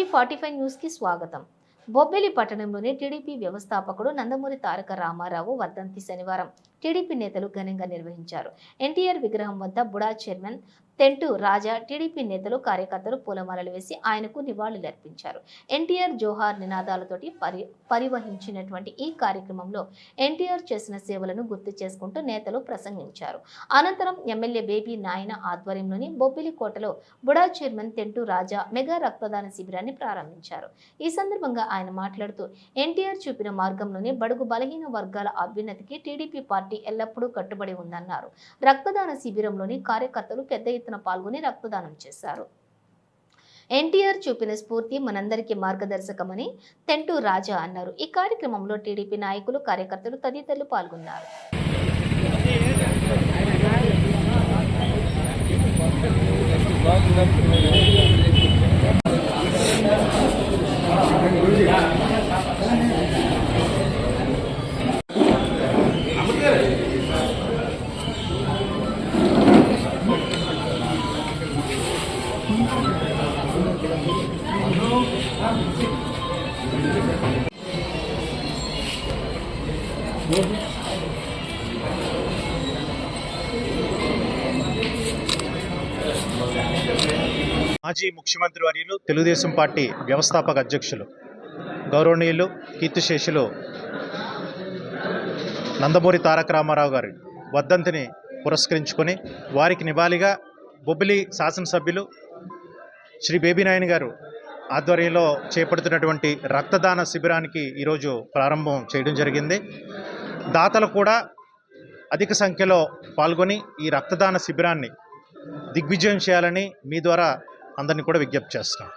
టీ45 న్యూస్కి స్వాగతం. బొబ్బిలి పట్టణంలోని టీడీపీ వ్యవస్థాపకుడు నందమూరి తారక రామారావు వర్ధంతి శనివారం టీడీపీ నేతలు ఘనంగా నిర్వహించారు. ఎన్టీఆర్ విగ్రహం వద్ద బుడా చైర్మన్ తెంటు రాజా, టీడీపీ నేతలు, కార్యకర్తలు పూలమాలలు వేసి ఆయనకు నివాళులర్పించారు. ఎన్టీఆర్ జోహార్ నినాదాలతోటి పరివహించినటువంటి ఈ కార్యక్రమంలో ఎన్టీఆర్ చేసిన సేవలను గుర్తు చేసుకుంటూ నేతలు ప్రసంగించారు. అనంతరం ఎమ్మెల్యే బేబీ నాయన ఆధ్వర్యంలోని బొబ్బిలి కోటలో బుడా చైర్మన్ తెంటు రాజా మెగా రక్తదాన శిబిరాన్ని ప్రారంభించారు. ఈ సందర్భంగా ఆయన మాట్లాడుతూ ఎన్టీఆర్ చూపిన మార్గంలోనే బడుగు బలహీన వర్గాల అభ్యున్నతికి టీడీపీ పార్టీ ఎల్లప్పుడూ కట్టుబడి ఉందన్నారు. రక్తదాన శిబిరంలోని కార్యకర్తలు పెద్ద ఎత్తున పాల్గొని రక్తదానం చేశారు. ఎన్టీఆర్ చూపిన స్ఫూర్తి మనందరికీ మార్గదర్శకమని తెంటు రాజా అన్నారు. ఈ కార్యక్రమంలో టీడీపీ నాయకులు, కార్యకర్తలు తదితరులు పాల్గొన్నారు. మాజీ ముఖ్యమంత్రి వర్యులు, తెలుగుదేశం పార్టీ వ్యవస్థాపక అధ్యక్షులు, గౌరవనీయులు, కీర్తిశేషులు నందమూరి తారక రామారావు గారి వర్ధంతిని పురస్కరించుకొని వారికి నివాళిగా బొబ్బిలి శాసనసభ్యులు శ్రీ బేబీ నాయన గారు ఆధ్వర్యంలో చేపడుతున్నటువంటి రక్తదాన శిబిరానికి ఈరోజు ప్రారంభం చేయడం జరిగింది. దాతలు కూడా అధిక సంఖ్యలో పాల్గొని ఈ రక్తదాన శిబిరాన్ని దిగ్విజయం చేయాలని మీ ద్వారా అందరినీ కూడా విజ్ఞప్తి చేస్తాం.